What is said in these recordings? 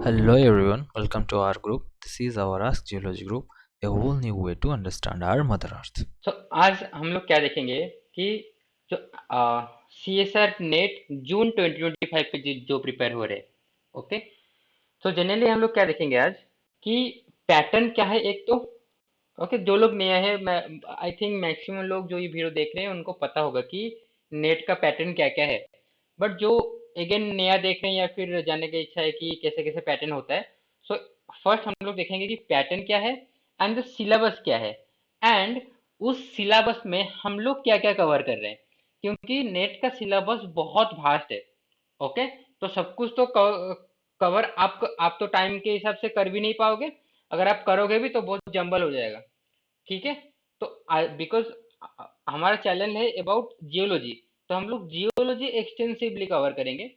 Hello everyone, welcome to our group. This is our Ask Geology group, a whole new way to understand our Mother Earth. तो आज हम लोग क्या देखेंगे कि जो सी एस आर नेट जून 2025 पे जो प्रिपेयर हो रहे हैं। ओके। तो जनरली हम लोग क्या देखेंगे आज कि पैटर्न क्या है एक तो। ओके, जो लोग नया है, मैं आई थिंक मैक्सिमम लोग जो ये वीडियो देख रहे हैं उनको पता होगा कि नेट का पैटर्न क्या क्या है। बट जो अगेन नया देख रहे हैं या फिर जानने की इच्छा है कि कैसे कैसे पैटर्न होता है, सो फर्स्ट हम लोग देखेंगे कि पैटर्न क्या है एंड द सिलेबस क्या है, एंड उस सिलेबस में हम लोग क्या क्या कवर कर रहे हैं, क्योंकि नेट का सिलेबस बहुत वास्ट है। ओके। तो सब कुछ तो कवर आप तो टाइम के हिसाब से कर भी नहीं पाओगे। अगर आप करोगे भी तो बहुत जंबल हो जाएगा। ठीक है। तो बिकॉज हमारा चैनल है अबाउट जियोलॉजी, तो हम लोग जियोलॉजी एक्सटेंसिवली कवर करेंगे।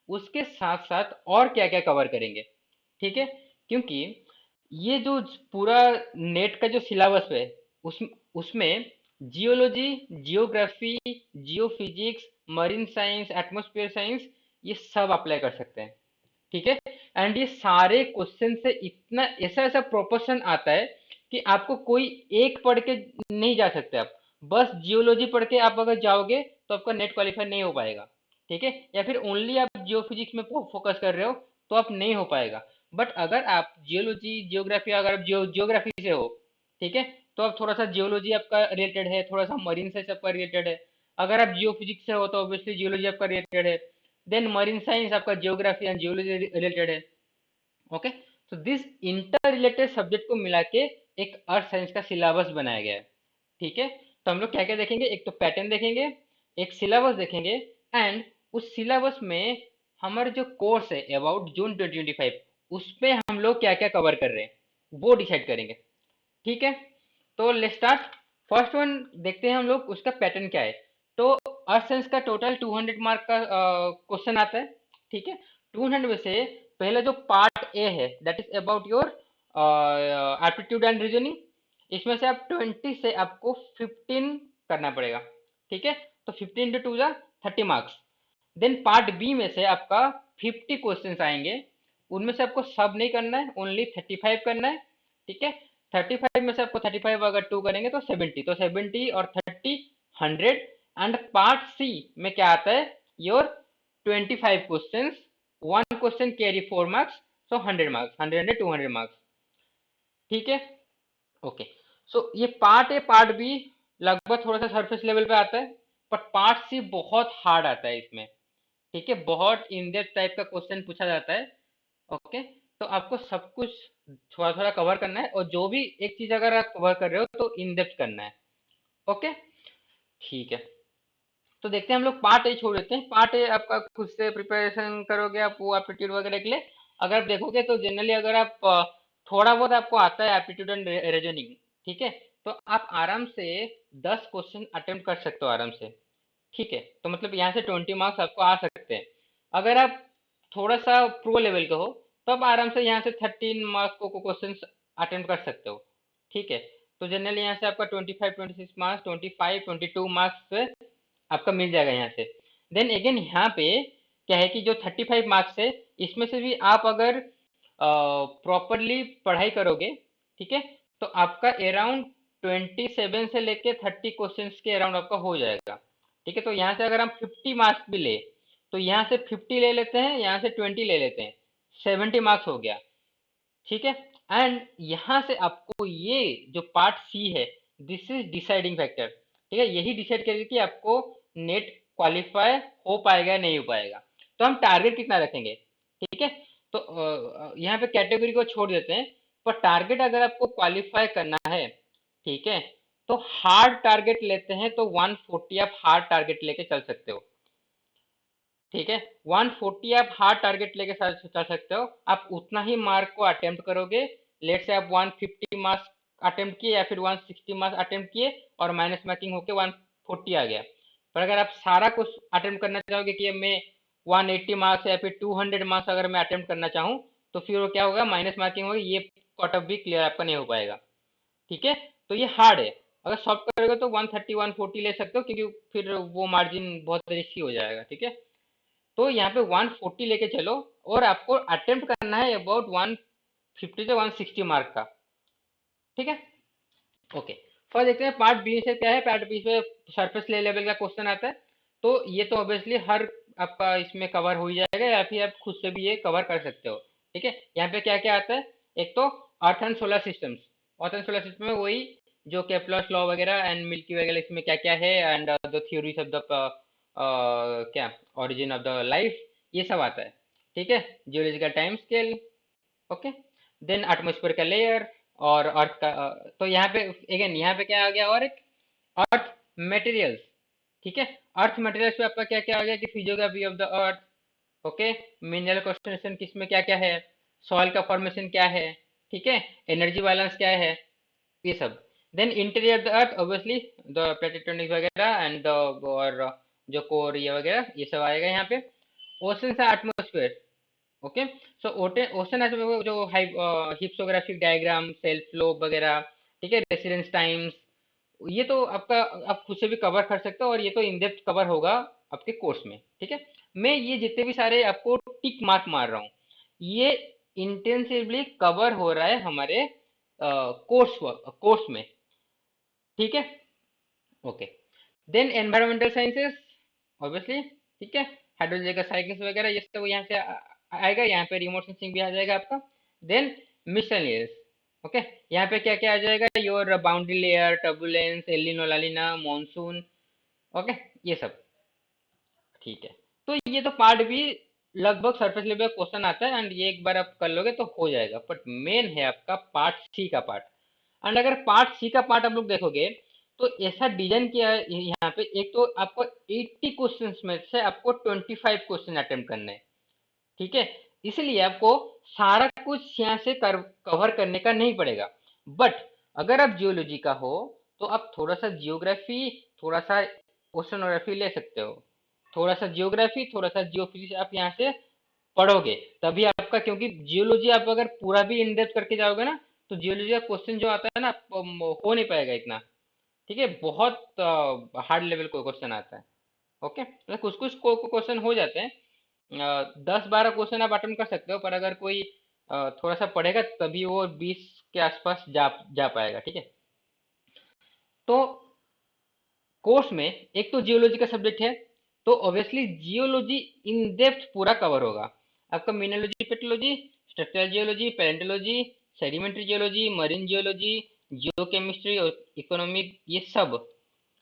उसके साथ साथ और क्या क्या कवर करेंगे। ठीक है। क्योंकि ये जो पूरा नेट का जो सिलेबस है, उस उसमें geology, geography, geophysics, marine science, atmosphere science, ये सब अप्लाई कर सकते हैं। ठीक है। एंड ये सारे क्वेश्चन से इतना ऐसा ऐसा प्रोपोर्शन आता है कि आपको कोई एक पढ़ के नहीं जा सकते आप। बस जियोलॉजी पढ़ के आप अगर जाओगे तो आपका नेट क्वालिफाई नहीं हो पाएगा। ठीक है। या फिर ओनली आप जियो फिजिक्स में फोकस कर रहे हो तो आप नहीं हो पाएगा। बट अगर आप जियोलॉजी, जियोग्राफी, अगर आप जियोग्राफी से हो, ठीक है, तो आप थोड़ा सा जियोलॉजी आपका रिलेटेड है, थोड़ा सा मरीन साइंस आपका रिलेटेड है। अगर आप जियो फिजिक्स से हो तो ऑब्वियसली जियोलॉजी आपका रिलेटेड है। देन मरीन साइंस आपका जियोग्राफी एंड जियोलॉजी रिलेटेड है। ओके। तो दिस इंटर रिलेटेड सब्जेक्ट को मिला के एक अर्थ साइंस का सिलेबस बनाया गया है। ठीक है। तो हम लोग क्या क्या देखेंगे, एक तो पैटर्न देखेंगे, एक सिलेबस देखेंगे, एंड उस सिलेबस में हमारे जो कोर्स है अबाउट जून 2025, उसमें हम लोग क्या क्या कवर कर रहे हैं वो डिसाइड करेंगे। ठीक है। तो लेट्स स्टार्ट। फर्स्ट वन देखते हैं हम लोग, उसका पैटर्न क्या है। तो अर्थ साइंस का टोटल 200 मार्क का क्वेश्चन आता है। ठीक है। 200 में से पहले जो पार्ट ए है that is about your aptitude and reasoning, इसमें से आप 20 से आपको 15 करना पड़ेगा। ठीक है। तो 15 इंटू टू जा 30 मार्क्स। देन पार्ट बी में से आपका 50 क्वेश्चंस आएंगे। उनमें से आपको सब नहीं करना है, ओनली 35 करना है। ठीक है। 35 में से आपको 35 अगर टू करेंगे तो 70, तो 70 और 30 100। एंड पार्ट सी में क्या आता है, your 25 questions, one question carry 4 marks, so 100 marks, 100 200 marks. ठीक है। ओके। सो ये पार्ट ए पार्ट बी लगभग थोड़ा सा सरफेस लेवल पे आता है, पर पार्ट सी बहुत हार्ड आता है इसमें। ठीक है। बहुत इन डेप्थ टाइप का क्वेश्चन पूछा जाता है। ओके। तो आपको सब कुछ थोड़ा थोड़ा कवर करना है, और जो भी एक चीज अगर आप कवर कर रहे हो तो इन डेप्थ करना है। ओके। ठीक है। तो देखते हैं हम लोग पार्ट ए छोड़ देते हैं। पार्ट ए आपका खुद से प्रिपरेशन करोगे आप वो एप्टीट्यूड वगैरह के लिए। अगर आप देखोगे तो जनरली अगर आप थोड़ा बहुत आपको आता है एप्टीट्यूड एंड रीजनिंग, ठीक है, तो आप आराम से 10 क्वेश्चन अटेम्प्ट कर सकते हो आराम से। ठीक है। तो मतलब यहाँ से 20 मार्क्स आपको आ सकते हैं। अगर आप थोड़ा सा प्रो लेवल का हो तो आप आराम से यहाँ से 13 मार्क्स को क्वेश्चन अटेम्प्ट कर सकते हो। ठीक है। तो जनरली यहाँ से आपका 25 26 मार्क्स, 25 22 मार्क्स आपका मिल जाएगा यहाँ से। देन अगेन यहाँ पे क्या है कि जो 35 मार्क्स है, इसमें से भी आप अगर प्रॉपरली पढ़ाई करोगे, ठीक है, तो आपका अराउंड 27 से लेके 30 क्वेश्चंस के अराउंड आपका हो जाएगा। ठीक है। तो यहाँ से अगर हम 50 मार्क्स भी ले तो यहाँ से 50 ले लेते हैं, यहाँ से 20 ले लेते हैं, 70 मार्क्स हो गया। ठीक है। एंड यहाँ से आपको ये जो पार्ट सी है, दिस इज डिसाइडिंग फैक्टर। ठीक है। यही डिसाइड करेगा कि आपको नेट क्वालिफाई हो पाएगा या नहीं हो पाएगा। तो हम टारगेट कितना रखेंगे। ठीक है। तो यहाँ पे कैटेगरी को छोड़ देते हैं, पर टारगेट अगर आपको क्वालिफाई करना है, ठीक है, तो हार्ड टारगेट लेते हैं तो 140 आप हार्ड टारगेट लेके चल सकते हो। ठीक है। 140 आप हार्ड टारगेट लेके चल सकते हो। आप उतना ही मार्क को अटेम्प्ट करोगे। लेट से आप 150 मार्क्स अटेम्प्ट किए या फिर 160 मार्क्स अटेम्प्ट किए और माइनस मार्किंग होके 140 आ गया। पर अगर आप सारा कुछ अटेम्प्ट करना चाहोगे कि मैं 180 मार्क्स या फिर 200 मार्क्स अगर मैं अटेम्प्ट करना चाहूँ, तो फिर वो क्या होगा, माइनस मार्किंग होगी, ये कट ऑफ भी क्लियर आपका नहीं हो पाएगा। ठीक है। तो ये हार्ड है। अगर सॉफ्ट करोगे तो 130 140 ले सकते हो, क्योंकि फिर वो मार्जिन बहुत रिस्की हो जाएगा। ठीक है। तो यहाँ पे 140 लेके चलो, और आपको अटेम्प्ट करना है अबाउट 150 से 160 मार्क का। ठीक है, ओके। फर्स्ट देखते हैं पार्ट बी से क्या है। पार्ट बी में सरफेस लेवल का क्वेश्चन आता है, तो ये तो ऑब्वियसली हर आपका इसमें कवर हो ही जाएगा, या फिर आप खुद से भी ये कवर कर सकते हो। ठीक है, यहाँ पे क्या क्या आता है। एक तो earth and solar systems. Earth and solar system में वही जो केप्लर्स लॉ वगैरह एंड मिल्की वगैरह इसमें क्या क्या है, and the theories of the क्या ओरिजिन ऑफ द लाइफ, ये सब आता है। ठीक है, geological time scale, okay. Then atmosphere का लेयर, और अर्थ का तो यहाँ पे अगेन यहाँ पे क्या आ गया, और एक अर्थ मटेरियल्स। ठीक है, अर्थ मटेरियल्स पे आपका क्या क्या आ गया कि physiography of the earth, okay. Mineral constitution किसमें क्या क्या है, सॉइल का फॉर्मेशन क्या है, ठीक है, एनर्जी बैलेंस क्या है, ये सब। Then interior of the earth obviously the plate tectonics वगैरह एंड और जो कोर ये वगैरह ये सब आएगा यहाँ पे। ओशन से एटमॉस्फेयर, ओके। सो ओशन एज जो हिप्सोग्राफिक डायग्राम, सेल्फ फ्लो वगैरह, ठीक है, रेसिडेंस टाइम्स, ये तो आपका आप खुद से भी कवर कर सकते हो, और ये तो इन डेप्थ कवर होगा आपके कोर्स में। ठीक है, मैं ये जितने भी सारे आपको टिक मार्क मार रहा हूँ, ये इंटेंसिवली कवर हो रहा है हमारे कोर्स में। ठीक है, okay. Then environmental sciences obviously, ठीक है, हाइड्रोलॉजिकल साइकिल्स वगैरह ये सब यहाँ से आएगा। यहाँ पे रिमोट सेंसिंग भी आ जाएगा आपका। Then miscellaneous, okay. यहाँ पे क्या क्या आ जाएगा, your boundary layer, turbulence, El Nino La Nina, monsoon, okay, ये सब। ठीक है, तो ये तो पार्ट भी लगभग सरफेस लेवल क्वेश्चन आता है, एंड ये एक बार आप कर लोगे तो हो जाएगा। बट मेन है आपका पार्ट सी का पार्ट। एंड अगर पार्ट सी का पार्ट आप लोग देखोगे, तो ऐसा डिजाइन किया है यहाँ पे, एक तो आपको 80 क्वेश्चंस में से आपको 25 क्वेश्चन अटेम्प्ट करना है। ठीक है, इसलिए आपको सारा कुछ यहाँ से कवर करने का नहीं पड़ेगा। बट अगर आप जियोलॉजी का हो, तो आप थोड़ा सा जियोग्राफी, थोड़ा सा ओशनोग्राफी ले सकते हो। थोड़ा सा जियोग्राफी, थोड़ा सा जियोफिजिक्स आप यहाँ से पढ़ोगे, तभी आपका, क्योंकि जियोलॉजी आप अगर पूरा भी इन डेप्थ करके जाओगे ना, तो जियोलॉजी का क्वेश्चन जो आता है ना, हो नहीं पाएगा इतना। ठीक है, बहुत हार्ड लेवल को क्वेश्चन आता है। ओके, मतलब कुछ कुछ क्वेश्चन हो जाते हैं, 10-12 क्वेश्चन आप अटेम्प्ट कर सकते हो, पर अगर कोई थोड़ा सा पढ़ेगा तभी वो 20 के आसपास जा जा पाएगा। ठीक है, तो कोर्स में एक तो जियोलॉजी का सब्जेक्ट है, तो ऑब्वियसली जियोलॉजी इन डेप्थ पूरा कवर होगा। आपका mineralogy, petrology, structural geology, palaeontology, sedimentary geology, marine geology, geochemistry और इकोनॉमिक, ये सब,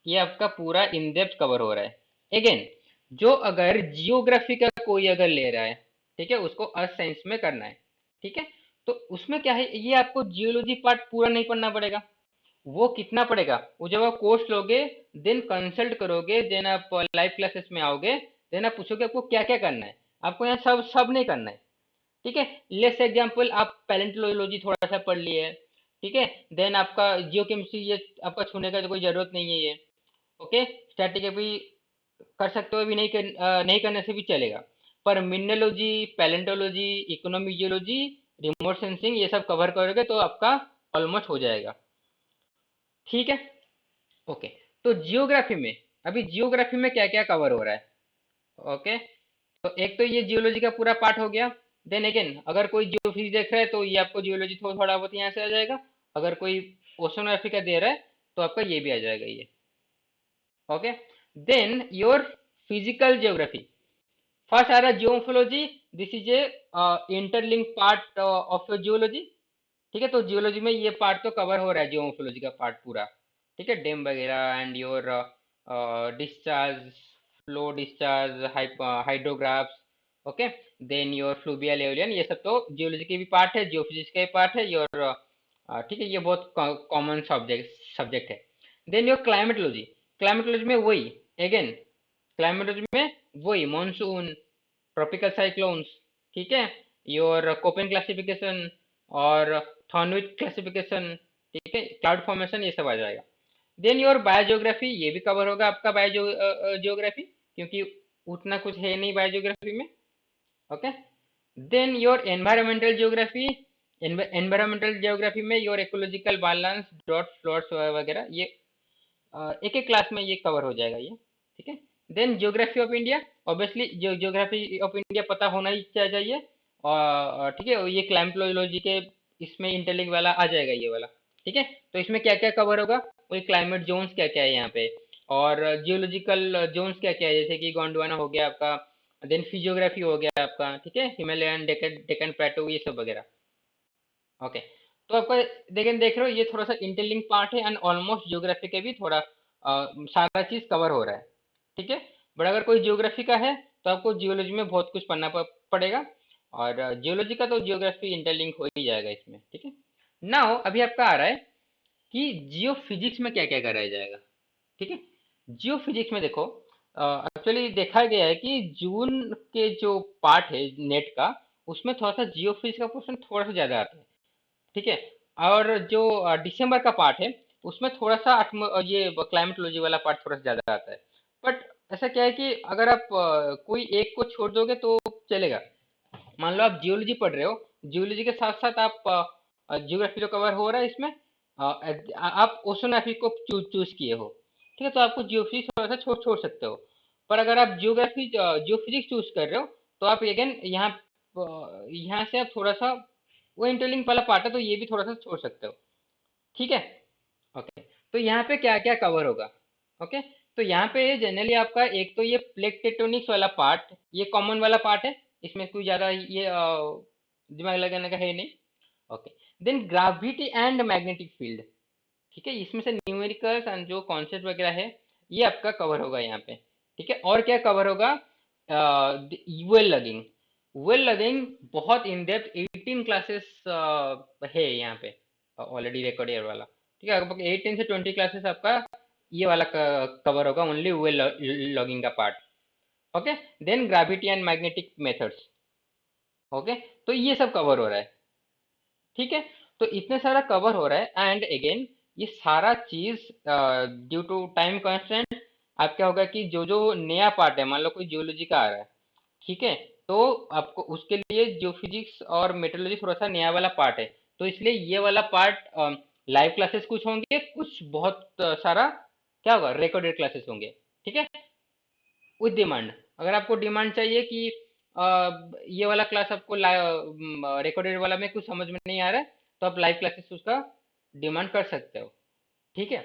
ये आपका पूरा इन डेप्थ कवर हो रहा है। अगेन, जो अगर जियोग्राफी का कोई अगर ले रहा है, ठीक है, उसको अर्थ साइंस में करना है, ठीक है, तो उसमें क्या है, ये आपको जियोलॉजी पार्ट पूरा नहीं पढ़ना पड़ेगा। वो कितना पड़ेगा, वो जब आप कोर्स लोगे, देन कंसल्ट करोगे, देन आप लाइव क्लासेस में आओगे, देन आप पूछोगे आपको क्या क्या करना है। आपको यहाँ सब सब नहीं करना है। ठीक है, लेट्स एग्जांपल आप पैलेंटोलॉजी थोड़ा सा पढ़ लिए, ठीक है, देन आपका जियोकेमिस्ट्री ये आपका छूने का तो कोई जरूरत नहीं है ये, ओके। स्टैटिक भी कर सकते हो, भी नहीं करने से भी चलेगा। पर mineralogy, palaeontology, economic geology, remote sensing, ये सब कवर करोगे तो आपका ऑलमोस्ट हो जाएगा। ठीक है, ओके। तो जियोग्राफी में, अभी जियोग्राफी में क्या क्या कवर हो रहा है, ओके। तो एक तो ये जियोलॉजी का पूरा पार्ट हो गया। देन अगेन, अगर कोई जियोफिजिक्स देख रहा है तो ये आपको जियोलॉजी थोड़ा बहुत यहाँ से आ जाएगा। अगर कोई ओशनोग्राफी का दे रहा है तो आपका ये भी आ जाएगा ये, okay. Then your physical geography, first आ रहा है geomorphology. This is a interlink part of geology. ठीक है, तो जियोलॉजी में ये पार्ट तो कवर हो रहा है, जियोमोफोलॉजी का पार्ट पूरा। ठीक है, डैम वगैरह and your discharge, flow discharge, hydrographs, okay. Then your fluvial aeolian, ये सब तो जियोलॉजी के भी पार्ट है, जियोफिजिक्स का भी पार्ट है योर। ठीक है, ये बहुत कॉमन सब्जेक्ट सब्जेक्ट है। देन योर क्लाइमेटोलॉजी, क्लाइमेटोलॉजी में वही, अगेन क्लाइमेटोलॉजी में वही मॉनसून, ट्रॉपिकल साइक्लोन्स, ठीक है, योर कोपेन क्लासिफिकेशन और थॉर्नविक क्लासिफिकेशन, ठीक है, क्लाउड फॉर्मेशन, ये सब आ जाएगा। देन योर बायोजियोग्राफी, ये भी कवर होगा आपका बायोजियोग्राफी, क्योंकि उतना कुछ है नहीं बायोजियोग्राफी में, okay. Then your environmental geography, environmental geography में your ecological balance, drought, floods वगैरह, ये एक एक क्लास में ये कवर हो जाएगा ये। ठीक है, then geography of India, obviously geography of India पता होना ही चाहिए। और ठीक है, ये क्लाइमेटोलॉजी के इसमें इंटरलिंक वाला आ जाएगा ये वाला। ठीक है, तो इसमें क्या क्या कवर होगा, वही क्लाइमेट जोन्स क्या क्या है यहाँ पे, और जियोलॉजिकल जोन्स क्या क्या है, जैसे कि गोंडवाना हो गया आपका, देन फिजियोग्राफी हो गया आपका, ठीक है, हिमालयन डेक्कन डेक्कन प्लेटो ये सब वगैरह। ओके, तो आपका देख रहे हो ये थोड़ा सा इंटरलिंक पार्ट है, एंड ऑलमोस्ट ज्योग्राफी के भी थोड़ा सारा चीज कवर हो रहा है। ठीक है, बट अगर कोई ज्योग्राफी का है तो आपको जियोलॉजी में बहुत कुछ पढ़ना पड़ेगा, और जियोलॉजी का तो जियोग्राफी इंटरलिंक हो ही जाएगा इसमें। ठीक है, नाउ अभी आपका आ रहा है कि जियो फिजिक्स में क्या क्या कराया जाएगा। ठीक है, जियो फिजिक्स में देखो, एक्चुअली देखा गया है कि जून के जो पार्ट है नेट का, उसमें थोड़ा सा जियो फिजिक्स का क्वेश्चन थोड़ा सा ज्यादा आता है। ठीक है, और जो दिसंबर का पार्ट है उसमें थोड़ा सा ये क्लाइमेटोलॉजी वाला पार्ट थोड़ा सा ज्यादा आता है। बट ऐसा क्या है कि अगर आप कोई एक को छोड़ दोगे तो चलेगा। मान लो आप जियोलॉजी पढ़ रहे हो, जियोलॉजी के साथ साथ आप जियोग्राफी तो कवर हो रहा है इसमें, आप ओशनोग्राफी को चूज किए हो, ठीक है, तो आपको जियोफिजिक्स थोड़ा सा छोड़ छोड़ सकते हो। पर अगर आप जियोफिजिक्स चूज कर रहे हो तो आप अगेन यहाँ से आप थोड़ा सा, वो इंटरलिंक वाला पार्ट है तो ये भी थोड़ा सा छोड़ सकते हो। ठीक है, ओके, तो यहाँ पे क्या क्या कवर होगा। ओके, तो यहाँ पे जनरली आपका एक तो ये प्लेट टेक्टोनिक्स वाला पार्ट, ये कॉमन वाला पार्ट है, इसमें कोई ज्यादा ये दिमाग लगाने का है नहीं। Okay, then gravity and magnetic field, ठीक है, इसमें से न्यूमेरिकल्स एंड जो कॉन्सेप्ट वगैरह है ये आपका कवर होगा यहाँ पे। ठीक है, और क्या कवर होगा, वेल लगिंग, वेल लगिंग बहुत इन डेप्थ 18 क्लासेस है यहाँ पे ऑलरेडी रिकॉर्ड वाला। ठीक है, लगभग 18 से 20 क्लासेस आपका ये वाला कवर होगा, ओनली वेल लॉगिंग का part. Okay, then gravity and magnetic methods. Okay, तो ये सब कवर हो रहा है। ठीक है, तो इतने सारा कवर हो रहा है, एंड अगेन ये सारा चीज ड्यू टू टाइम कंस्ट्रेंट आप क्या होगा कि जो जो नया पार्ट है, मान लो कोई जियोलॉजी का आ रहा है, ठीक है, तो आपको उसके लिए जियोफिजिक्स और मेट्रोलॉजी थोड़ा सा नया वाला पार्ट है, तो इसलिए ये वाला पार्ट लाइव क्लासेस कुछ होंगे, कुछ बहुत सारा क्या होगा रिकॉर्डेड क्लासेस होंगे। ठीक है, विद डिमांड, अगर आपको डिमांड चाहिए कि ये वाला क्लास आपको रिकॉर्डेड वाला में कुछ समझ में नहीं आ रहा है, तो आप लाइव क्लासेस उसका डिमांड कर सकते हो। ठीक है,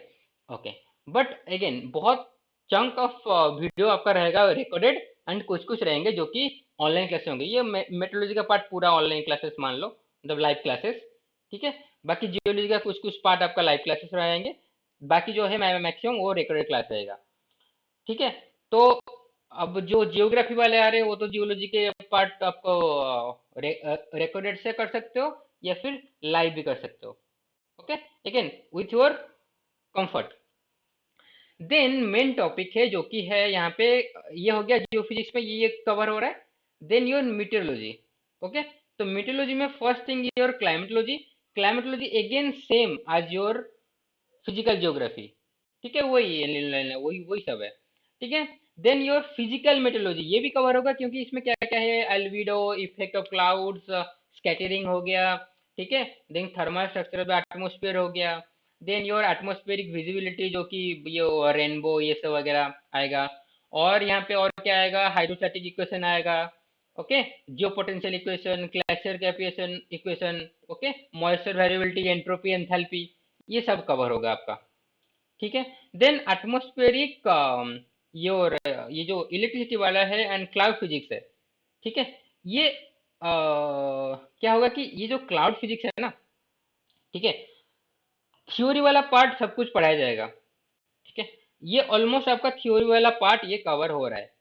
ओके, बट अगेन बहुत चंक ऑफ वीडियो आपका रहेगा रिकॉर्डेड, एंड कुछ कुछ रहेंगे जो कि ऑनलाइन क्लासेस होंगे। ये मेट्रोलॉजी का पार्ट पूरा ऑनलाइन क्लासेस मान लो, मतलब लाइव क्लासेस। ठीक है, बाकी जियोलॉजी का कुछ कुछ पार्ट आपका लाइव क्लासेस रहेंगे, बाकी जो है मैक्सिमम वो रिकॉर्डेड क्लास रहेगा। ठीक है, तो अब जो जियोग्राफी वाले आ रहे हैं वो तो जियोलॉजी के पार्ट आपको रिकॉर्डेड से कर सकते हो या फिर लाइव भी कर सकते हो। Okay, again with your comfort. Then main topic है जो कि है यहाँ पे, ये हो गया जियोफिजिक्स में ये कवर हो रहा है। Then your मीटियोलॉजी। ओके, तो मीटियोलॉजी में first thing your climatology. Climatology again same as your physical geography. ठीक है, वही वही सब है। ठीक है, देन योर फिजिकल मेट्रोलॉजी ये भी कवर होगा, क्योंकि इसमें क्या क्या है, albedo, effect of clouds, scattering हो गया। ठीक है, then thermal structure of atmosphere हो गया। देन योर एटमोस्फेरिक विजिबिलिटी जो कि ये रेनबो ये सब वगैरह आएगा। और यहाँ पे और क्या आएगा, हाइड्रोस्टैटिक इक्वेशन आएगा। Okay, geopotential equation, glacier कैपिएशन equation. Okay, moisture variability, entropy, enthalpy, ये सब कवर होगा आपका। ठीक है, देन एटमॉस्फेरिक ये जो इलेक्ट्रिसिटी वाला है एंड क्लाउड फिजिक्स है। ठीक है, ये क्या होगा कि ये जो क्लाउड फिजिक्स है ना, ठीक है, थ्योरी वाला पार्ट सब कुछ पढ़ाया जाएगा। ठीक है, ये ऑलमोस्ट आपका थ्योरी वाला पार्ट ये कवर हो रहा है।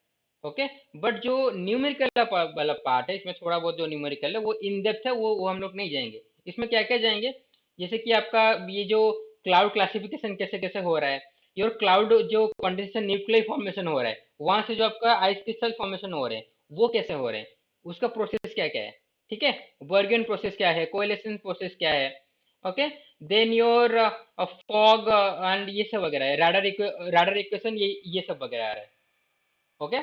ओके, बट जो न्यूमेरिकल वाला पार्ट है, इसमें थोड़ा बहुत जो न्यूमेरिकल है वो इन डेप्थ है, वो हम लोग नहीं जाएंगे। इसमें क्या क्या जाएंगे, जैसे कि आपका ये जो क्लाउड क्लासिफिकेशन कैसे कैसे हो रहा है, योर क्लाउड जो कंडेंसेशन न्यूक्लियर फॉर्मेशन हो रहा है, वहां से जो आपका आइस क्रिस्टल फॉर्मेशन हो रहे हैं वो कैसे हो रहे हैं, उसका प्रोसेस क्या क्या है। ठीक है, बर्गन प्रोसेस क्या है, कोएलेशन प्रोसेस क्या है। Okay, then your fog and ये सब वगैरह है, राडर इक्वेशन, ये सब वगैरह आ रहा है। Okay,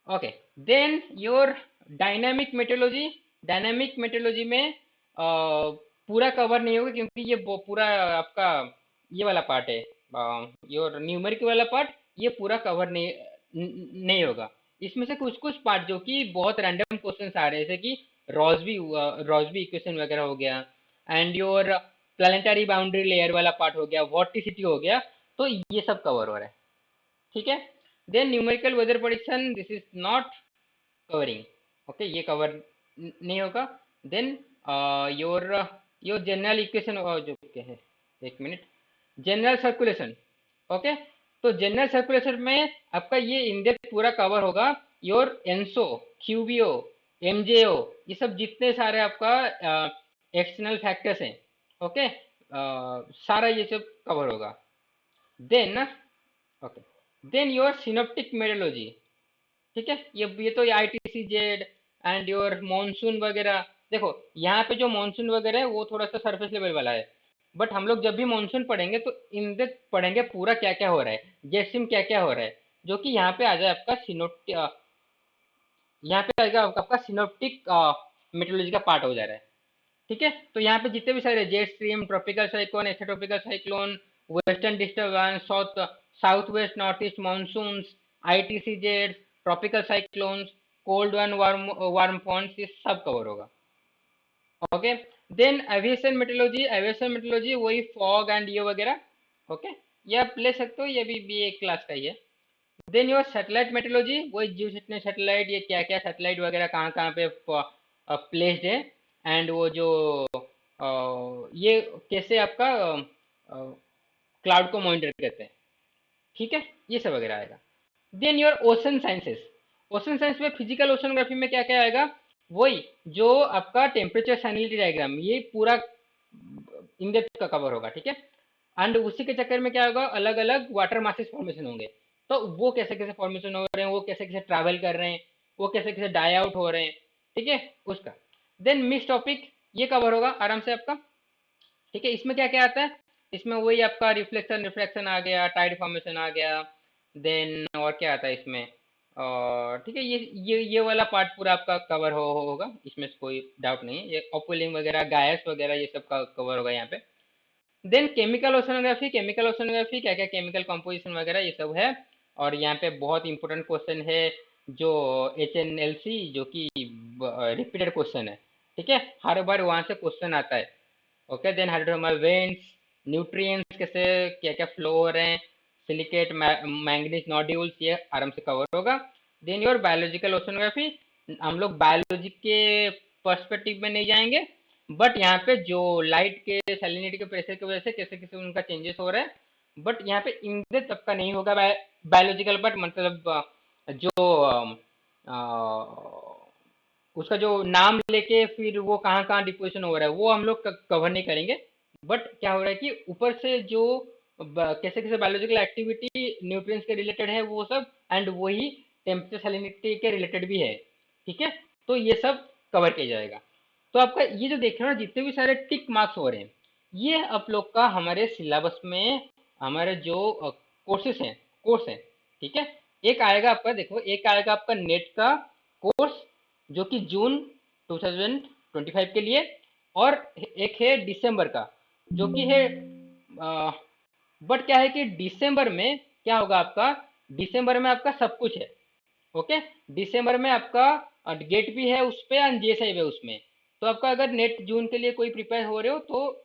okay, then your dynamic meteorology. Dynamic meteorology में पूरा कवर नहीं होगा, क्योंकि ये पूरा आपका ये वाला पार्ट है, योर न्यूमेरिक वाला पार्ट, ये पूरा कवर नहीं होगा। इसमें से कुछ कुछ पार्ट जो कि बहुत रैंडम क्वेश्चंस आ रहे हैं, जैसे कि रॉसबी इक्वेशन वगैरह हो गया, and your planetary boundary layer वाला पार्ट हो गया, वॉर्टिसिटी हो गया, तो ये सब कवर हो रहा है। ठीक है। Then numerical weather prediction, this is not covering. Okay, ये कवर नहीं होगा। Then your your general equation जो क्या है, एक मिनट, जनरल सर्कुलेशन। ओके, तो जनरल सर्कुलेशन में आपका ये इंडेक्स पूरा कवर होगा। योर एनसो, क्यूबीओ, एमजेओ, ये सब जितने सारे आपका एक्सटर्नल फैक्टर्स हैं, ओके, सारा ये सब कवर होगा। Then okay, then your synoptic meteorology. ठीक है, ये तो ITCZ एंड योर मॉनसून वगैरह। देखो यहाँ पे जो मॉनसून वगैरह है वो थोड़ा सा सरफेस लेवल वाला है, बट हम लोग जब भी मॉनसून पढ़ेंगे तो इन डेप्थ पढ़ेंगे पूरा क्या क्या हो रहा है, जेसिम क्या क्या हो रहा है, जो कि यहाँ पे आ जाए आपका सिनोप्टिक, यहाँ पे आएगा आपका सिनोप्टिक मेट्रोलॉजी का पार्ट हो जा रहा है। ठीक है, तो यहाँ पे जितने भी सारे jet stream, tropical cyclone, extratropical cyclone, western disturbance, south west north east monsoon, ITCZ, tropical cyclones, cold one, warm warm fronts, ये सब कवर होगा। ओके, देन एविएशन मेट्रोलॉजी वही फॉग एंड ये वगैरह। ओके, ये आप ले सकते हो, ये भी BA क्लास का ही है। देन योर सैटेलाइट मेट्रोलॉजी, वही जियो जितने सैटेलाइट, ये क्या क्या सैटेलाइट वगैरह कहाँ कहाँ पे प्लेस्ड है, एंड वो जो ये कैसे आपका क्लाउड को मॉनिटर करते हैं। ठीक है, ये सब वगैरह आएगा। Then your ocean sciences, ocean science में फिजिकल ओशनोग्राफी में क्या क्या आएगा, वही जो आपका टेम्परेचर सैनिटी डायग्राम, ये पूरा इन डेप्थ का कवर होगा। ठीक है, एंड उसी के चक्कर में क्या होगा, अलग अलग वाटर मासेस फॉर्मेशन होंगे, तो वो कैसे कैसे फॉर्मेशन हो रहे हैं, वो कैसे कैसे ट्रैवल कर रहे हैं, वो कैसे कैसे डाई आउट हो रहे हैं। ठीक है, उसका। देन मिस टॉपिक, ये कवर होगा आराम से आपका। ठीक है, इसमें क्या क्या आता है, इसमें वही आपका रिफ्लेक्शन रिफ्लेक्शन आ गया, टाइड फॉर्मेशन आ गया। देन और क्या आता है इसमें, और ठीक है, ये वाला पार्ट पूरा आपका कवर होगा, इसमें से कोई डाउट नहीं है। ये ऑपुलिंग वगैरह, गायस वगैरह, ये सब का कवर होगा यहाँ पे। देन केमिकल ओशनोग्राफी क्या क्या केमिकल कंपोजिशन वगैरह ये सब है। और यहाँ पे बहुत इंपॉर्टेंट क्वेश्चन है, जो HNLC, जो कि रिपीटेड क्वेश्चन है। ठीक है, हर बार वहाँ से क्वेश्चन आता है। Okay, then hydrothermal vents, nutrients कैसे क्या क्या फ्लो हो रहे हैं, सिलिकेट, मैंगनीज नोड्यूल्स, ये आराम से कवर होगा। देन योर बायोलॉजिकल ओशनोग्राफी, हम लोग बायोलॉजी के पर्सपेक्टिव में नहीं जाएंगे, बट यहाँ पे जो लाइट के सैलिनिटी के प्रेशर की वजह से कैसे कैसे उनका चेंजेस हो रहा है, बट यहाँ पे इन तब का नहीं होगा बायोलॉजिकल, बट मतलब जो उसका जो नाम लेके फिर वो कहाँ कहाँ डिपोजिशन हो रहा है वो हम लोग कवर नहीं करेंगे। बट क्या हो रहा है कि ऊपर से जो कैसे कैसे बायोलॉजिकल एक्टिविटी न्यूट्रिएंट्स के रिलेटेड है वो सब, एंड वही टेम्परेचर सैलिनिटी के रिलेटेड भी है। ठीक है, तो ये सब कवर किया जाएगा। तो आपका ये जो देख रहे हो ना, जितने भी सारे टिक मार्क्स हो रहे हैं, ये आप लोग का हमारे सिलेबस में, हमारे जो कोर्स है। ठीक है, एक आएगा आपका, देखो एक आएगा आपका नेट का कोर्स, जो कि जून 2025 के लिए, और एक है दिसंबर का, जो कि है, बट क्या है कि दिसंबर में क्या होगा आपका, दिसंबर में आपका सब कुछ है। ओके, दिसंबर में आपका गेट भी है उस पे, एंड JSI है उसमें। तो आपका अगर नेट जून के लिए कोई प्रिपेयर हो रहे हो तो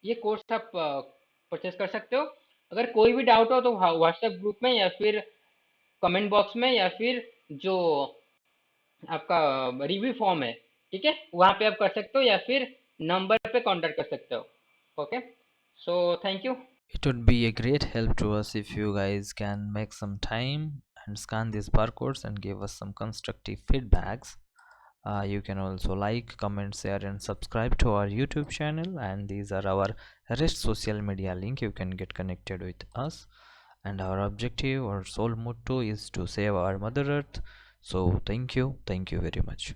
ये कोर्स आप परचेस कर सकते हो। अगर कोई भी डाउट हो तो व्हाट्सएप ग्रुप में, या फिर कमेंट बॉक्स में, या फिर जो आपका रिव्यू फॉर्म है, ठीक है, वहाँ पे आप कर सकते हो, या फिर नंबर पे कांटेक्ट कर सकते हो। Okay, so thank you. It would be a great help to us if you guys can make some time and scan these barcodes and give us some constructive feedbacks. You can also like, comment, share, and subscribe to our YouTube channel. And these are our rest social media link. You can get connected with us. And our objective or sole motto is to save our Mother Earth. So thank you very much.